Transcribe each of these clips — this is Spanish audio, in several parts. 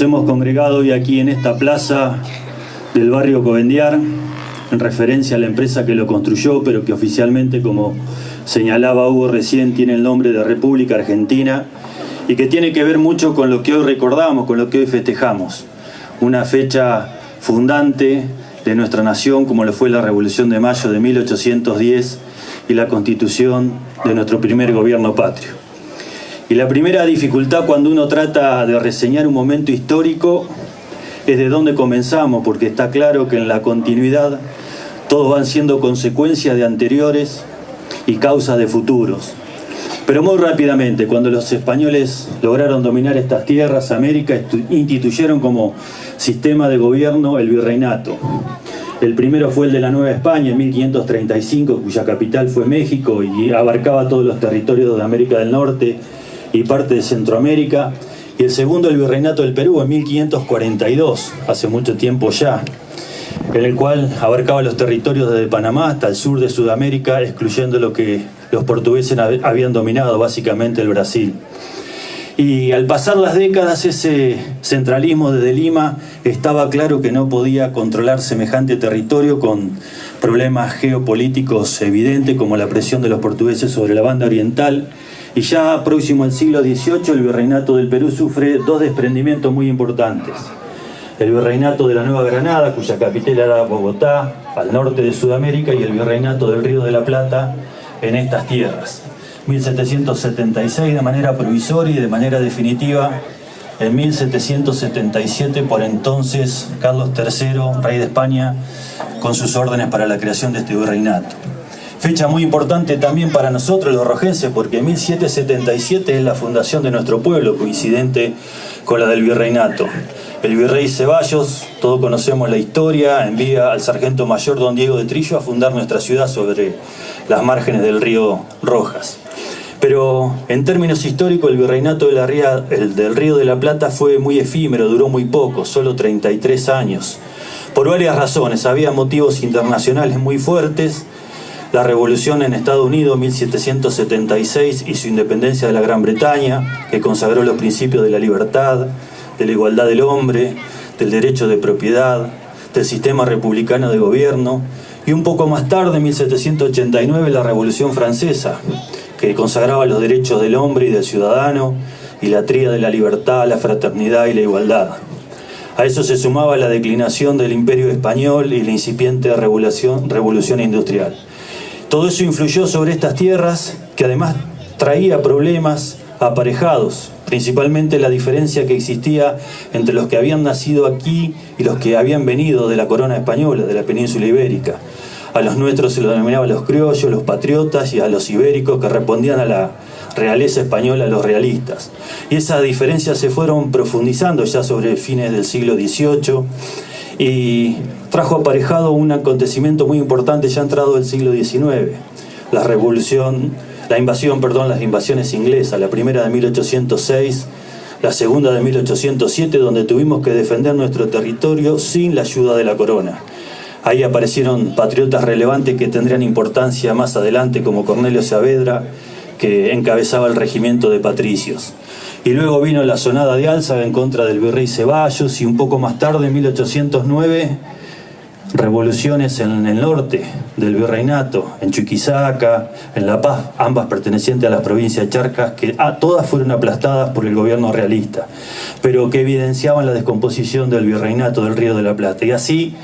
hemos congregado hoy aquí en esta plaza del barrio Covendiar, en referencia a la empresa que lo construyó, pero que oficialmente, como señalaba Hugo recién, tiene el nombre de República Argentina, y que tiene que ver mucho con lo que hoy recordamos, con lo que hoy festejamos. Una fecha fundante de nuestra nación, como lo fue la Revolución de Mayo de 1810 y la constitución de nuestro primer gobierno patrio. Y la primera dificultad cuando uno trata de reseñar un momento histórico es de dónde comenzamos, porque está claro que en la continuidad todos van siendo consecuencias de anteriores y causas de futuros. Pero muy rápidamente, cuando los españoles lograron dominar estas tierras, América, instituyeron como sistema de gobierno el virreinato. El primero fue el de la Nueva España en 1535, cuya capital fue México y abarcaba todos los territorios de América del Norte y parte de Centroamérica. Y el segundo, el virreinato del Perú, en 1542, hace mucho tiempo ya, en el cual abarcaba los territorios desde Panamá hasta el sur de Sudamérica, excluyendo lo que los portugueses habían dominado, básicamente el Brasil. Y al pasar las décadas, ese centralismo desde Lima estaba claro que no podía controlar semejante territorio con problemas geopolíticos evidentes como la presión de los portugueses sobre la banda oriental. Y ya próximo al siglo XVIII, el virreinato del Perú sufre dos desprendimientos muy importantes. El virreinato de la Nueva Granada, cuya capital era Bogotá, al norte de Sudamérica, y el virreinato del Río de la Plata en estas tierras. 1776 de manera provisoria y de manera definitiva en 1777 por entonces Carlos III, rey de España, con sus órdenes para la creación de este virreinato. Fecha muy importante también para nosotros los rojenses, porque 1777 es la fundación de nuestro pueblo, coincidente con la del virreinato. El virrey Ceballos, todos conocemos la historia, envía al sargento mayor don Diego de Trillo a fundar nuestra ciudad sobre las márgenes del río Rojas. Pero en términos históricos, el virreinato del Río de la Plata fue muy efímero, duró muy poco, solo 33 años. Por varias razones, había motivos internacionales muy fuertes. La revolución en Estados Unidos, 1776, y su independencia de la Gran Bretaña, que consagró los principios de la libertad, de la igualdad del hombre, del derecho de propiedad, del sistema republicano de gobierno, y un poco más tarde, en 1789, la Revolución Francesa, que consagraba los derechos del hombre y del ciudadano, y la tríada de la libertad, la fraternidad y la igualdad. A eso se sumaba la declinación del Imperio Español y la incipiente revolución industrial. Todo eso influyó sobre estas tierras, que además traía problemas aparejados, principalmente la diferencia que existía entre los que habían nacido aquí y los que habían venido de la corona española, de la península ibérica. A los nuestros se los denominaba los criollos, los patriotas, y a los ibéricos, que respondían a la realeza española, los realistas. Y esas diferencias se fueron profundizando ya sobre fines del siglo XVIII, y trajo aparejado un acontecimiento muy importante ya entrado el siglo XIX, las invasiones inglesas, la primera de 1806, la segunda de 1807, donde tuvimos que defender nuestro territorio sin la ayuda de la corona. Ahí aparecieron patriotas relevantes que tendrían importancia más adelante, como Cornelio Saavedra, que encabezaba el regimiento de patricios. Y luego vino la sonada de Álzaga en contra del virrey Ceballos, y un poco más tarde, en 1809, revoluciones en el norte del virreinato, en Chuquisaca, en La Paz, ambas pertenecientes a las provincias de Charcas, que todas fueron aplastadas por el gobierno realista, pero que evidenciaban la descomposición del virreinato del Río de la Plata. Y así,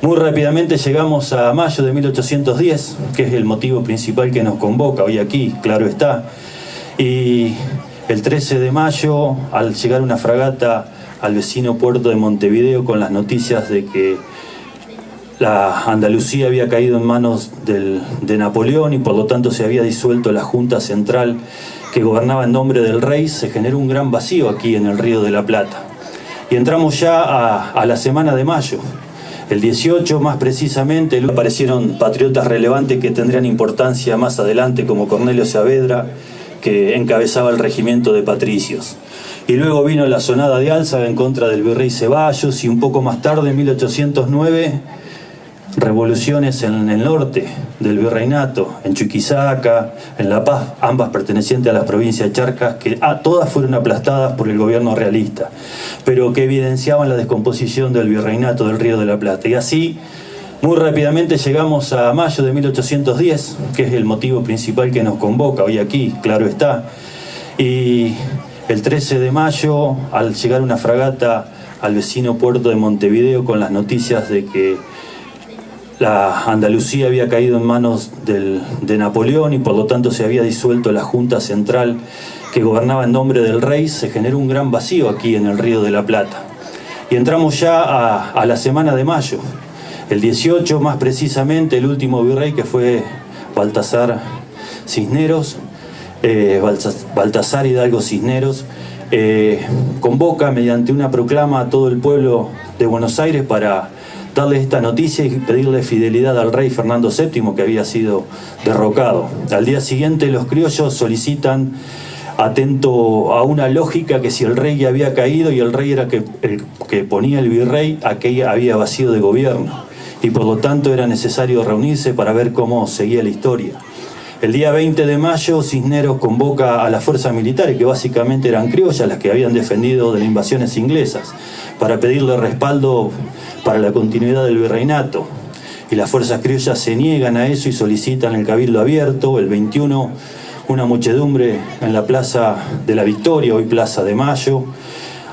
muy rápidamente llegamos a mayo de 1810, que es el motivo principal que nos convoca hoy aquí, claro está. Y el 13 de mayo, al llegar una fragata al vecino puerto de Montevideo con las noticias de que la Andalucía había caído en manos de Napoleón y por lo tanto se había disuelto la Junta Central que gobernaba en nombre del rey, se generó un gran vacío aquí en el Río de la Plata. Y entramos ya a la semana de mayo. El 18, más precisamente, aparecieron patriotas relevantes que tendrían importancia más adelante, como Cornelio Saavedra, que encabezaba el regimiento de patricios. Y luego vino la sonada de Álzaga en contra del virrey Ceballos, y un poco más tarde, en 1809, revoluciones en el norte del virreinato, en Chuquisaca, en La Paz, ambas pertenecientes a las provincias de Charcas, que todas fueron aplastadas por el gobierno realista, pero que evidenciaban la descomposición del virreinato del Río de la Plata. Y así, muy rápidamente llegamos a mayo de 1810, que es el motivo principal que nos convoca hoy aquí, claro está. Y el 13 de mayo, al llegar una fragata al vecino puerto de Montevideo con las noticias de que la Andalucía había caído en manos de Napoleón y por lo tanto se había disuelto la Junta Central que gobernaba en nombre del rey, se generó un gran vacío aquí en el Río de la Plata. Y entramos ya a la semana de mayo. El 18, más precisamente, el último virrey, que fue Baltasar Hidalgo Cisneros, convoca mediante una proclama a todo el pueblo de Buenos Aires para darle esta noticia y pedirle fidelidad al rey Fernando VII, que había sido derrocado. Al día siguiente los criollos solicitan, atento a una lógica, que si el rey ya había caído y el rey era el que ponía el virrey, aquella había vacío de gobierno y por lo tanto era necesario reunirse para ver cómo seguía la historia. El día 20 de mayo Cisneros convoca a las fuerzas militares, que básicamente eran criollas, las que habían defendido de las invasiones inglesas, para pedirle respaldo para la continuidad del virreinato. Y las fuerzas criollas se niegan a eso y solicitan el cabildo abierto. El 21, una muchedumbre en la Plaza de la Victoria, hoy Plaza de Mayo.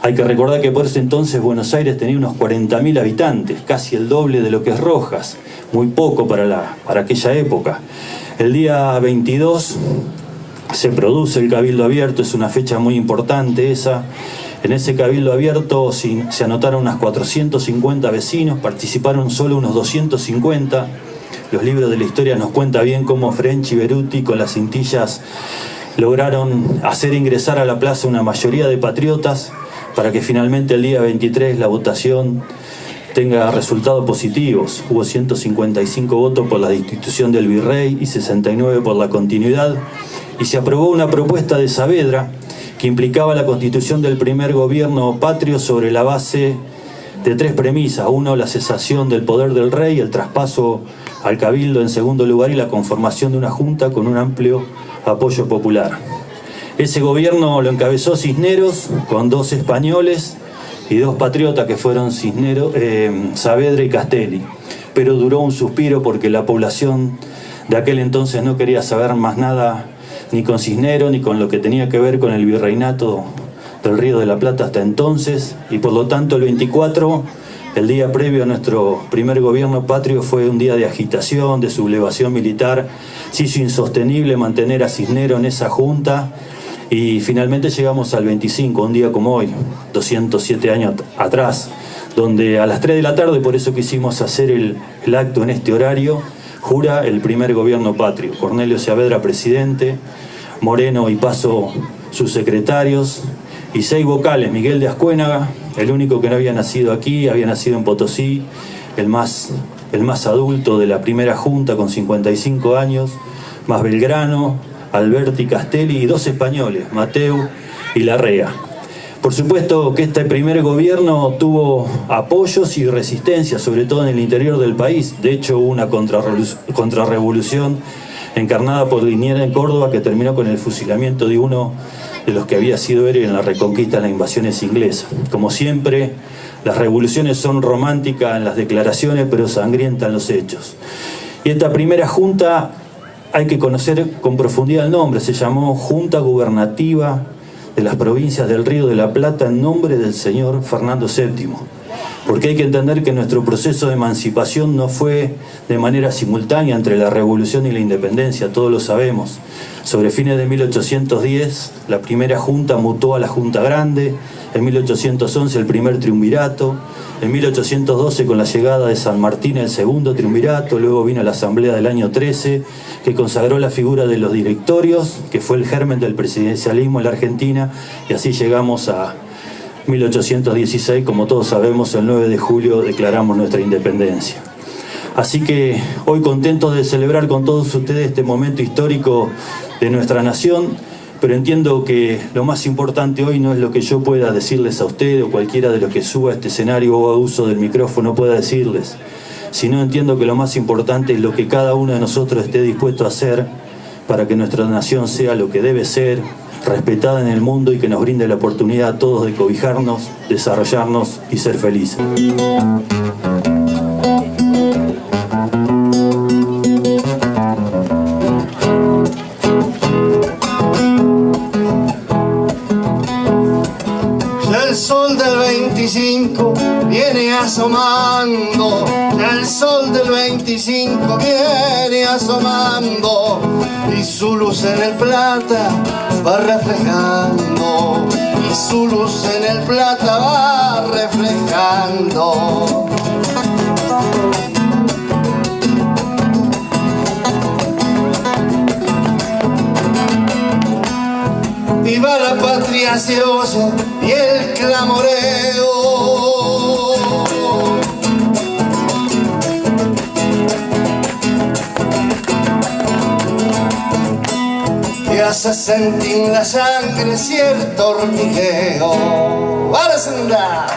Hay que recordar que por ese entonces Buenos Aires tenía unos 40.000 habitantes, casi el doble de lo que es Rojas, muy poco para aquella época. El día 22 se produce el cabildo abierto, es una fecha muy importante esa. En ese cabildo abierto se anotaron unas 450 vecinos, participaron solo unos 250. Los libros de la historia nos cuentan bien cómo French y Beruti con las cintillas lograron hacer ingresar a la plaza una mayoría de patriotas para que finalmente el día 23 la votación tenga resultados positivos. Hubo 155 votos por la destitución del virrey y 69 por la continuidad, y se aprobó una propuesta de Saavedra que implicaba la constitución del primer gobierno patrio sobre la base de 3 premisas. Uno, la cesación del poder del rey, el traspaso al cabildo en segundo lugar y la conformación de una junta con un amplio apoyo popular. Ese gobierno lo encabezó Cisneros con 2 españoles y 2 patriotas que fueron Saavedra y Castelli, pero duró un suspiro porque la población de aquel entonces no quería saber más nada ni con Cisneros ni con lo que tenía que ver con el virreinato del Río de la Plata hasta entonces, y por lo tanto el 24, el día previo a nuestro primer gobierno patrio, fue un día de agitación, de sublevación militar. Se hizo insostenible mantener a Cisneros en esa junta. Y finalmente llegamos al 25, un día como hoy, 207 años atrás, donde a las 3 de la tarde, por eso quisimos hacer el acto en este horario, jura el primer gobierno patrio. Cornelio Saavedra, presidente, Moreno y Paso, sus secretarios, y 6 vocales. Miguel de Ascuénaga, el único que no había nacido aquí, había nacido en Potosí, el más adulto de la primera junta con 55 años, más Belgrano, Alberti, Castelli y 2 españoles, Mateu y Larrea. Por supuesto que este primer gobierno tuvo apoyos y resistencia, sobre todo en el interior del país. De hecho, hubo una contrarrevolución encarnada por Liniers en Córdoba que terminó con el fusilamiento de uno de los que había sido héroe en la reconquista de las invasiones inglesas. Como siempre, las revoluciones son románticas en las declaraciones, pero sangrientas en los hechos. Y esta primera junta hay que conocer con profundidad el nombre. Se llamó Junta Gubernativa de las Provincias del Río de la Plata en nombre del señor Fernando VII. Porque hay que entender que nuestro proceso de emancipación no fue de manera simultánea entre la Revolución y la Independencia, todos lo sabemos. Sobre fines de 1810, la primera junta mutó a la Junta Grande, en 1811 el primer triunvirato, en 1812 con la llegada de San Martín el segundo triunvirato, luego vino la Asamblea del año 13, que consagró la figura de los directorios, que fue el germen del presidencialismo en la Argentina, y así llegamos a 1816, como todos sabemos, el 9 de julio declaramos nuestra independencia. Así que hoy contentos de celebrar con todos ustedes este momento histórico de nuestra nación, pero entiendo que lo más importante hoy no es lo que yo pueda decirles a ustedes o cualquiera de los que suba a este escenario o a uso del micrófono pueda decirles, sino entiendo que lo más importante es lo que cada uno de nosotros esté dispuesto a hacer para que nuestra nación sea lo que debe ser, respetada en el mundo y que nos brinde la oportunidad a todos de cobijarnos, desarrollarnos y ser felices. El sol del 25 viene asomando, el sol del 25 viene asomando, y su luz en el plata va reflejando, y su luz en el plata va reflejando. Viva la patria se oye y el clamoreo. Que hace sentir la sangre cierto hormigueo. ¡Ahora se anda!